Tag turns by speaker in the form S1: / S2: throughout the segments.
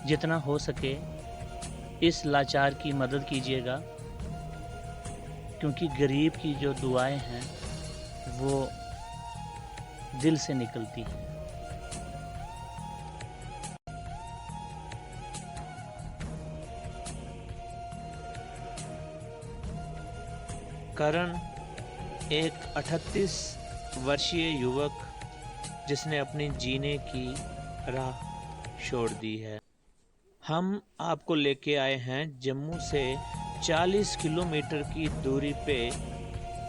S1: जितना हो सके इस लाचार की मदद कीजिएगा, क्योंकि गरीब की जो दुआएं हैं वो दिल से निकलती हैं। करण एक 38 वर्षीय युवक जिसने अपनी जीने की राह छोड़ दी है। हम आपको लेके आए हैं जम्मू से 40 किलोमीटर की दूरी पे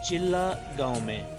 S1: चिल्ला गांव में।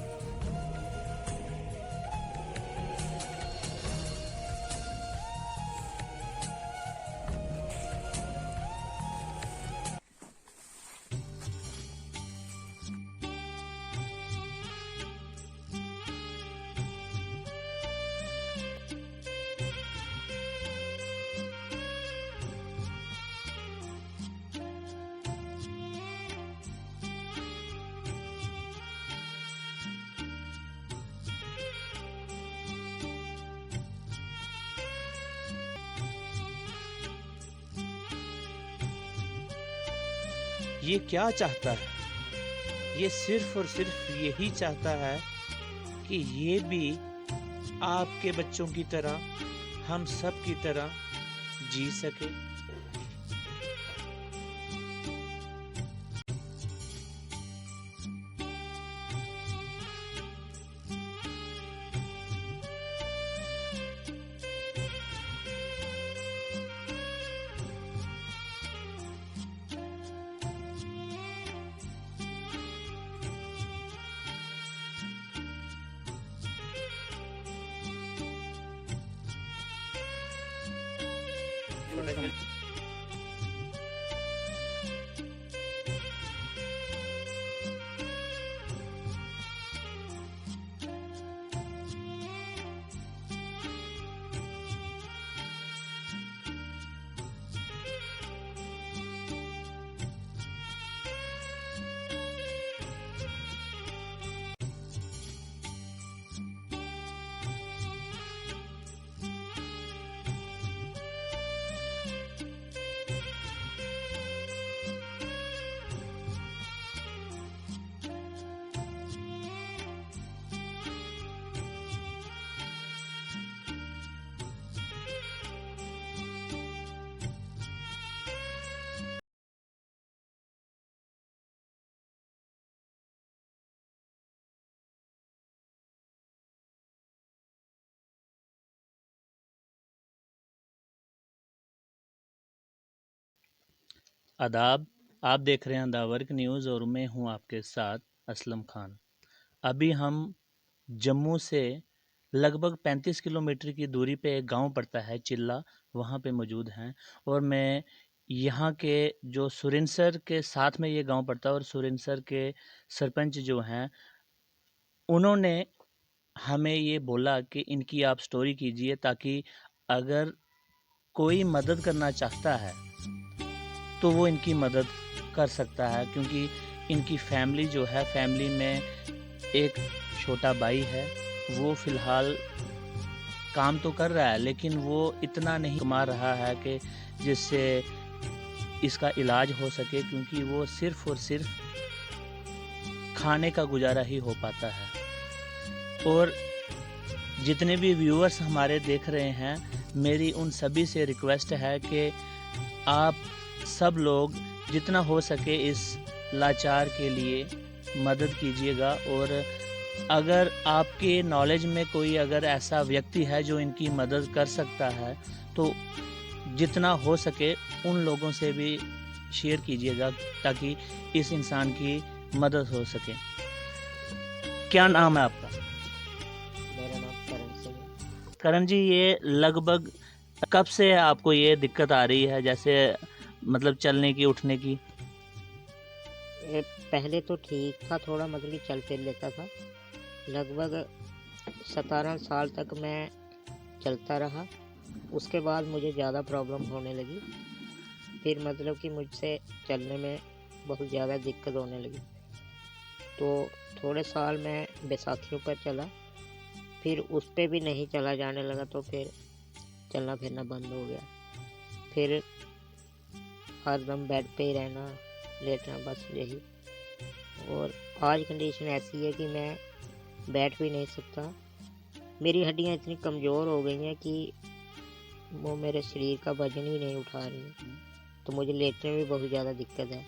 S1: ये क्या चाहता है? ये सिर्फ और सिर्फ यही चाहता है कि ये भी आपके बच्चों की तरह, हम सब की तरह जी सके। आदाब, आप देख रहे हैं द वर्क न्यूज़ और मैं हूं आपके साथ असलम खान। अभी हम जम्मू से लगभग 35 किलोमीटर की दूरी पे एक गांव पड़ता है चिल्ला, वहां पे मौजूद हैं। और मैं यहाँ के जो सुरिनसर के साथ में ये गांव पड़ता है और सुरिनसर के सरपंच जो हैं उन्होंने हमें ये बोला कि इनकी आप स्टोरी कीजिए, ताकि अगर कोई मदद करना चाहता है तो वो इनकी मदद कर सकता है। क्योंकि इनकी फैमिली जो है, फैमिली में एक छोटा भाई है, वो फ़िलहाल काम तो कर रहा है लेकिन वो इतना नहीं कमा रहा है कि जिससे इसका इलाज हो सके, क्योंकि वो सिर्फ़ और सिर्फ खाने का गुजारा ही हो पाता है। और जितने भी व्यूअर्स हमारे देख रहे हैं, मेरी उन सभी से रिक्वेस्ट है कि आप सब लोग जितना हो सके इस लाचार के लिए मदद कीजिएगा। और अगर आपके नॉलेज में कोई अगर ऐसा व्यक्ति है जो इनकी मदद कर सकता है, तो जितना हो सके उन लोगों से भी शेयर कीजिएगा, ताकि इस इंसान की मदद हो सके। क्या नाम है आपका?
S2: मेरा नाम करण सिंह है।
S1: करण जी, ये लगभग कब से आपको ये दिक्कत आ रही है, जैसे मतलब चलने की, उठने की?
S2: ये पहले तो ठीक था, थोड़ा मतलब कि चल फिर लेता था। लगभग 17 साल तक मैं चलता रहा। उसके बाद मुझे ज़्यादा प्रॉब्लम होने लगी। फिर मतलब कि मुझसे चलने में बहुत ज़्यादा दिक्कत होने लगी। तो थोड़े साल मैं बैसाखियों पर चला, फिर उस पे भी नहीं चला जाने लगा, तो फिर चलना फिरना बंद हो गया। फिर हरदम बेड पे ही रहना, लेटना, बस यही। और आज कंडीशन ऐसी है कि मैं बैठ भी नहीं सकता। मेरी हड्डियां इतनी कमज़ोर हो गई हैं कि वो मेरे शरीर का वजन ही नहीं उठा रही हैं, तो मुझे लेटने में भी बहुत ज़्यादा दिक्कत है।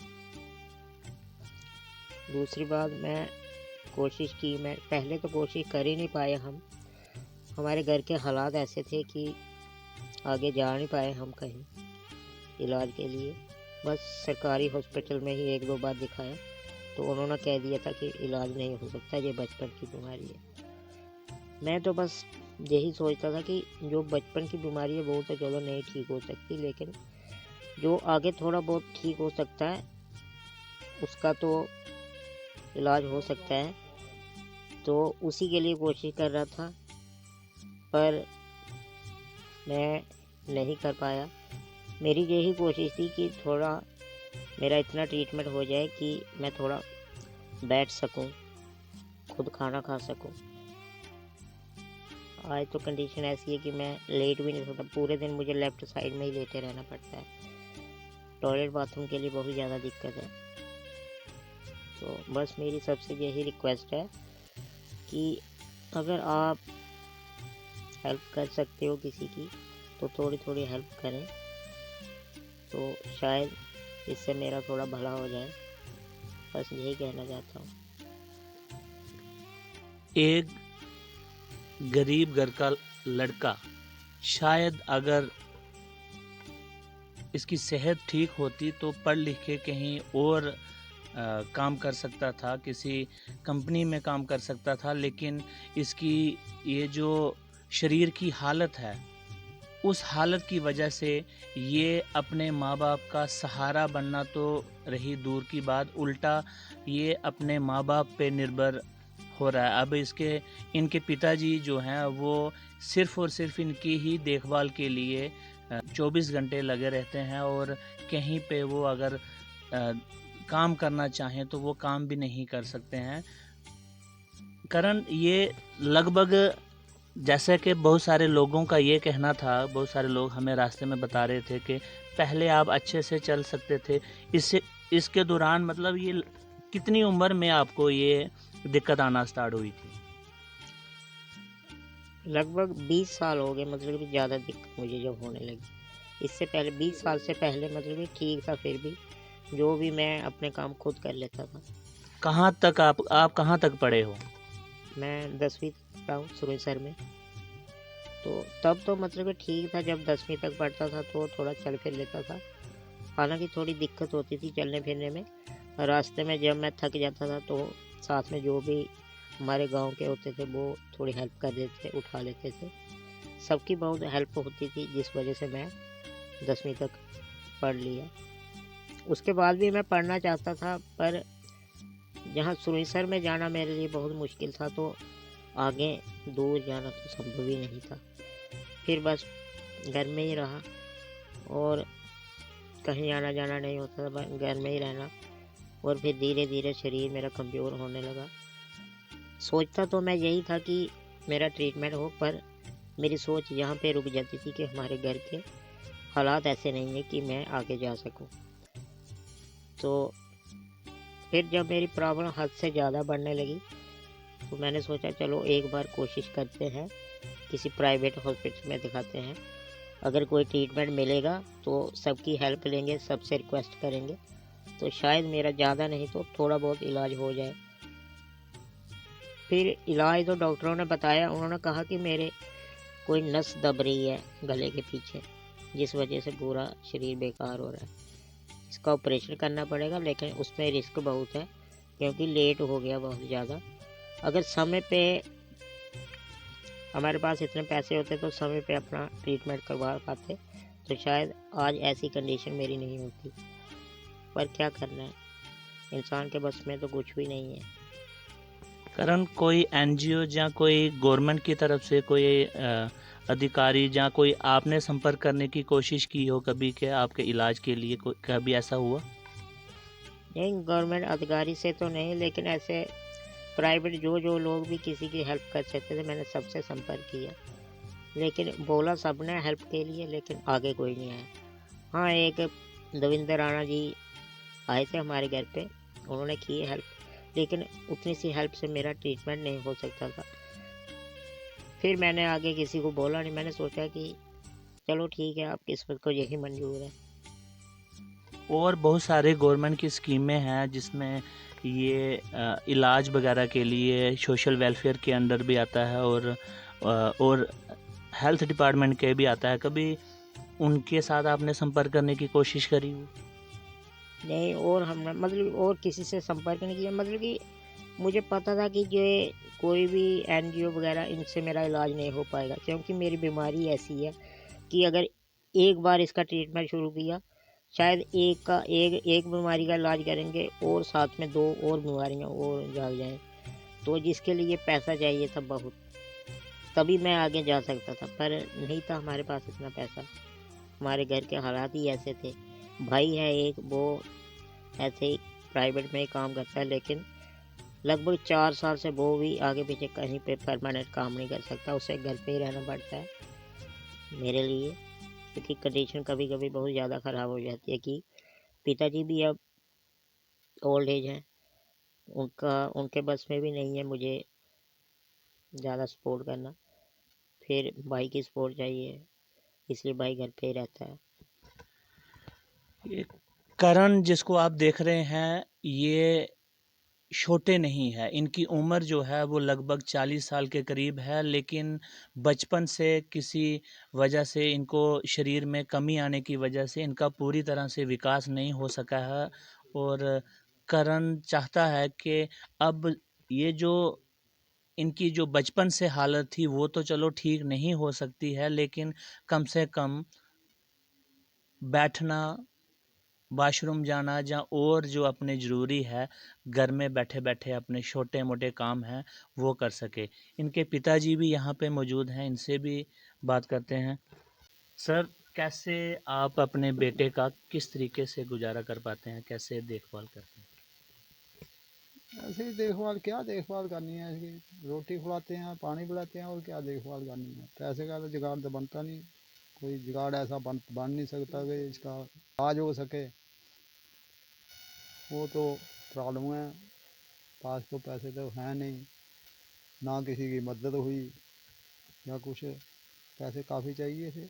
S2: दूसरी बात, मैं कोशिश की, मैं पहले तो कोशिश कर ही नहीं पाए हम। हमारे घर के हालात ऐसे थे कि आगे जा नहीं पाए हम कहीं इलाज के लिए। बस सरकारी हॉस्पिटल में ही 1-2 बार दिखाया, तो उन्होंने कह दिया था कि इलाज नहीं हो सकता, ये बचपन की बीमारी है। मैं तो बस यही सोचता था कि जो बचपन की बीमारी है वो तो चलो नहीं ठीक हो सकती, लेकिन जो आगे थोड़ा बहुत ठीक हो सकता है उसका तो इलाज हो सकता है, तो उसी के लिए कोशिश कर रहा था, पर मैं नहीं कर पाया। मेरी यही कोशिश थी कि थोड़ा मेरा इतना ट्रीटमेंट हो जाए कि मैं थोड़ा बैठ सकूं, खुद खाना खा सकूं। आज तो कंडीशन ऐसी है कि मैं लेट भी नहीं सकता, पूरे दिन मुझे लेफ़्ट साइड में ही लेटे रहना पड़ता है। टॉयलेट बाथरूम के लिए बहुत ज़्यादा दिक्कत है। तो बस मेरी सबसे यही रिक्वेस्ट है कि अगर आप हेल्प कर सकते हो किसी की, तो थोड़ी थोड़ी हेल्प करें, तो शायद इससे मेरा थोड़ा भला हो जाए। बस यही कहना चाहता हूँ।
S1: एक गरीब घर का लड़का शायद अगर इसकी सेहत ठीक होती तो पढ़ लिख के कहीं और काम कर सकता था, किसी कंपनी में काम कर सकता था, लेकिन इसकी ये जो शरीर की हालत है, उस हालत की वजह से ये अपने माँ बाप का सहारा बनना तो रही दूर की बात, उल्टा ये अपने माँ बाप पे निर्भर हो रहा है। अब इनके पिताजी जो हैं वो सिर्फ़ और सिर्फ इनकी ही देखभाल के लिए 24 घंटे लगे रहते हैं, और कहीं पे वो अगर काम करना चाहें तो वो काम भी नहीं कर सकते हैं। कारण ये लगभग, जैसे कि बहुत सारे लोगों का ये कहना था, बहुत सारे लोग हमें रास्ते में बता रहे थे कि पहले आप अच्छे से चल सकते थे, इसके दौरान मतलब ये कितनी उम्र में आपको ये दिक्कत आना स्टार्ट हुई थी?
S2: लगभग 20 साल हो गए, मतलब कि ज़्यादा दिक्कत मुझे जब होने लगी। इससे पहले 20 साल से पहले मतलब कि ठीक था, फिर भी जो भी मैं अपने काम खुद कर लेता था।
S1: कहाँ तक आप कहाँ तक पढ़े हो?
S2: मैं 10वीं तक रहा हूँ सुरेसर में। तो तब तो मतलब कि ठीक था, जब 10वीं तक पढ़ता था तो थोड़ा चल फिर लेता था। हालांकि थोड़ी दिक्कत होती थी चलने फिरने में। रास्ते में जब मैं थक जाता था तो साथ में जो भी हमारे गांव के होते थे वो थोड़ी हेल्प कर देते थे, उठा लेते थे। सबकी बहुत हेल्प होती थी, जिस वजह से मैं 10वीं तक पढ़ लिया। उसके बाद भी मैं पढ़ना चाहता था, पर जहाँ सुरेसर में जाना मेरे लिए बहुत मुश्किल था, तो आगे दूर जाना तो संभव ही नहीं था। फिर बस घर में ही रहा और कहीं आना जाना नहीं होता था, घर में ही रहना। और फिर धीरे धीरे शरीर मेरा कमज़ोर होने लगा। सोचता तो मैं यही था कि मेरा ट्रीटमेंट हो, पर मेरी सोच यहाँ पे रुक जाती थी कि हमारे घर के हालात ऐसे नहीं है कि मैं आगे जा सकूँ। तो फिर जब मेरी प्रॉब्लम हद से ज़्यादा बढ़ने लगी, तो मैंने सोचा चलो एक बार कोशिश करते हैं, किसी प्राइवेट हॉस्पिटल में दिखाते हैं। अगर कोई ट्रीटमेंट मिलेगा तो सबकी हेल्प लेंगे, सबसे रिक्वेस्ट करेंगे, तो शायद मेरा ज़्यादा नहीं तो थोड़ा बहुत इलाज हो जाए। फिर इलाज तो डॉक्टरों ने बताया, उन्होंने कहा कि मेरे कोई नस दब रही है गले के पीछे, जिस वजह से पूरा शरीर बेकार हो रहा है। इसका ऑपरेशन करना पड़ेगा, लेकिन उसमें रिस्क बहुत है क्योंकि लेट हो गया बहुत ज़्यादा। अगर समय पे हमारे पास इतने पैसे होते तो समय पे अपना ट्रीटमेंट करवा पाते, तो शायद आज ऐसी कंडीशन मेरी नहीं होती। पर क्या करना है, इंसान के बस में तो कुछ भी नहीं है।
S1: कारण कोई एनजीओ या कोई गवर्नमेंट की तरफ से कोई अधिकारी या कोई आपने संपर्क करने की कोशिश की हो कभी के आपके इलाज के लिए, कोई कभी ऐसा हुआ?
S2: नहीं, गवर्नमेंट अधिकारी से तो नहीं, लेकिन ऐसे प्राइवेट जो लोग भी किसी की हेल्प कर सकते थे मैंने सबसे संपर्क किया, लेकिन बोला सबने हेल्प के लिए, लेकिन आगे कोई नहीं आया। हाँ, एक दविंदर राणा जी आए थे हमारे घर पे, उन्होंने की हेल्प, लेकिन उतनी सी हेल्प से मेरा ट्रीटमेंट नहीं हो सकता था। फिर मैंने आगे किसी को बोला नहीं, मैंने सोचा कि चलो ठीक है, आप किस्मत को यही मंजूर है।
S1: और बहुत सारे गवर्नमेंट की स्कीमें हैं जिसमें ये इलाज वगैरह के लिए सोशल वेलफेयर के अंडर भी आता है, और हेल्थ डिपार्टमेंट के भी आता है। कभी उनके साथ आपने संपर्क करने की कोशिश करी हो?
S2: नहीं, और हमने मतलब और किसी से संपर्क नहीं किया, मतलब कि मुझे पता था कि ये कोई भी एनजीओ वगैरह इनसे मेरा इलाज नहीं हो पाएगा, क्योंकि मेरी बीमारी ऐसी है कि अगर एक बार इसका ट्रीटमेंट शुरू किया, शायद एक बीमारी का इलाज करेंगे और साथ में 2 और बीमारियां और जाग जाएं, तो जिसके लिए पैसा चाहिए था बहुत, तभी मैं आगे जा सकता था, पर नहीं था हमारे पास इतना पैसा। हमारे घर के हालात ही ऐसे थे। भाई है एक, वो ऐसे ही प्राइवेट में ही काम करता है, लेकिन लगभग 4 साल से वो भी आगे पीछे कहीं पे परमानेंट काम नहीं कर सकता, उसे घर पे ही रहना पड़ता है मेरे लिए, क्योंकि कंडीशन कभी कभी बहुत ज़्यादा ख़राब हो जाती है कि पिताजी भी अब ओल्ड एज हैं, उनके बस में भी नहीं है मुझे ज़्यादा सपोर्ट करना। फिर भाई की सपोर्ट चाहिए, इसलिए भाई घर पे ही रहता है।
S1: ये करण जिसको आप देख रहे हैं, ये छोटे नहीं है। इनकी उम्र जो है वो लगभग 40 साल के करीब है, लेकिन बचपन से किसी वजह से इनको शरीर में कमी आने की वजह से इनका पूरी तरह से विकास नहीं हो सका है। और करण चाहता है कि अब ये जो इनकी जो बचपन से हालत थी वो तो चलो ठीक नहीं हो सकती है, लेकिन कम से कम बैठना, वॉशरूम जाना, या और जो अपने ज़रूरी है घर में बैठे बैठे अपने छोटे मोटे काम हैं वो कर सके। इनके पिताजी भी यहाँ पे मौजूद हैं, इनसे भी बात करते हैं। सर, कैसे आप अपने बेटे का किस तरीके से गुजारा कर पाते हैं, कैसे देखभाल करते हैं?
S3: ऐसे ही देखभाल, क्या देखभाल करनी है इसकी, रोटी खिलाते हैं, पानी पिलाते हैं, और क्या देखभाल करनी है। पैसे का तो जुगाड़ तो बनता नहीं, कोई जुगाड़ ऐसा बन नहीं सकता कि इसका इलाज हो सके। वो तो प्रॉब्लम है, पास तो पैसे तो हैं नहीं, ना किसी की मदद हुई या कुछ। पैसे काफ़ी चाहिए थे।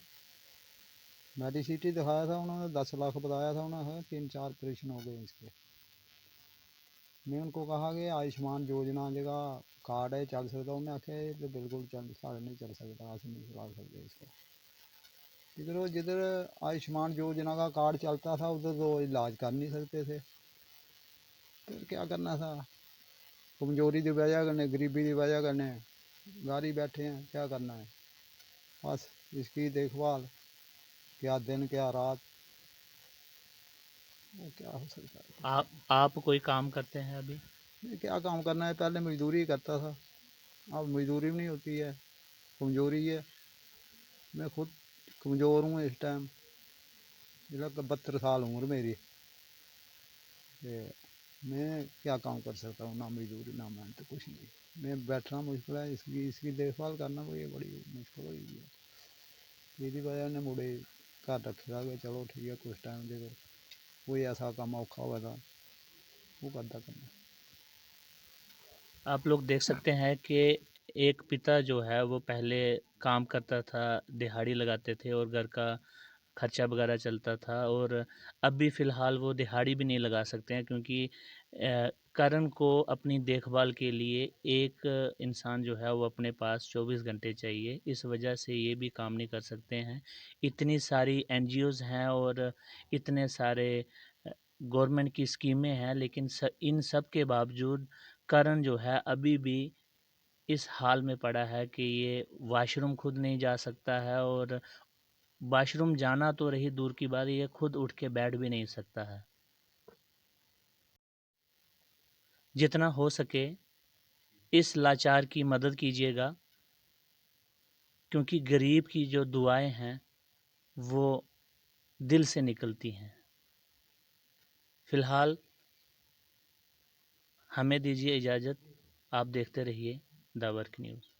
S3: मेडिसिटी दिखाया था उन्होंने, 10 लाख बताया था उन्होंने, 3-4 ऑपरेशन हो गए इसके। मैं उनको कहा कि आयुष्मान योजना जगह कार्ड है चल सकता, उन्हें आखे तो बिल्कुल चल साढ़े नहीं चल सकता, अस नहीं चला सकते इसको। जिधर जिधर आयुष्मान योजना का कार्ड चलता था उधर तो इलाज कर नहीं सकते थे, फिर क्या करना था। कमजोरी की वजह कन्नै, गरीबी की वजह कन्नै गारी बैठे हैं, क्या करना है। बस इसकी देखभाल, क्या दिन क्या रात, वो क्या हो सकता है।
S1: आप कोई काम करते हैं अभी?
S3: ये क्या काम करना है, पहले मजदूरी करता था, अब मजदूरी भी नहीं होती है, कमजोरी है। मैं खुद कमज़ोर हूँ इस टाइम, जिला 72 साल उम्र मेरी, ते मैं क्या काम कर सकता हूँ, ना मजदूरी ना मेहनत, कुछ नहीं। मैं बैठना मुश्किल है, इसकी इसकी देखभाल करना कोई बड़ी मुश्किल हुई है। यही वजह ने मुड़े घर रखे दा कि चलो ठीक है, कुछ टाइम जो कोई ऐसा काम औखा हुआ था वो करता करना।
S1: आप लोग देख सकते हैं कि एक पिता जो है वो पहले काम करता था, दिहाड़ी लगाते थे और घर का खर्चा वगैरह चलता था, और अभी फ़िलहाल वो दिहाड़ी भी नहीं लगा सकते हैं, क्योंकि करण को अपनी देखभाल के लिए एक इंसान जो है वो अपने पास 24 घंटे चाहिए। इस वजह से ये भी काम नहीं कर सकते हैं। इतनी सारी एनजीओज़ हैं और इतने सारे गवर्नमेंट की स्कीमें हैं, लेकिन इन सब के बावजूद करण जो है अभी भी इस हाल में पड़ा है कि ये वॉशरूम खुद नहीं जा सकता है, और वॉशरूम जाना तो रही दूर की बात, ये खुद उठ के बैठ भी नहीं सकता है। जितना हो सके इस लाचार की मदद कीजिएगा, क्योंकि गरीब की जो दुआएं हैं वो दिल से निकलती हैं। फ़िलहाल हमें दीजिए इजाज़त, आप देखते रहिए द वर्क न्यूज़।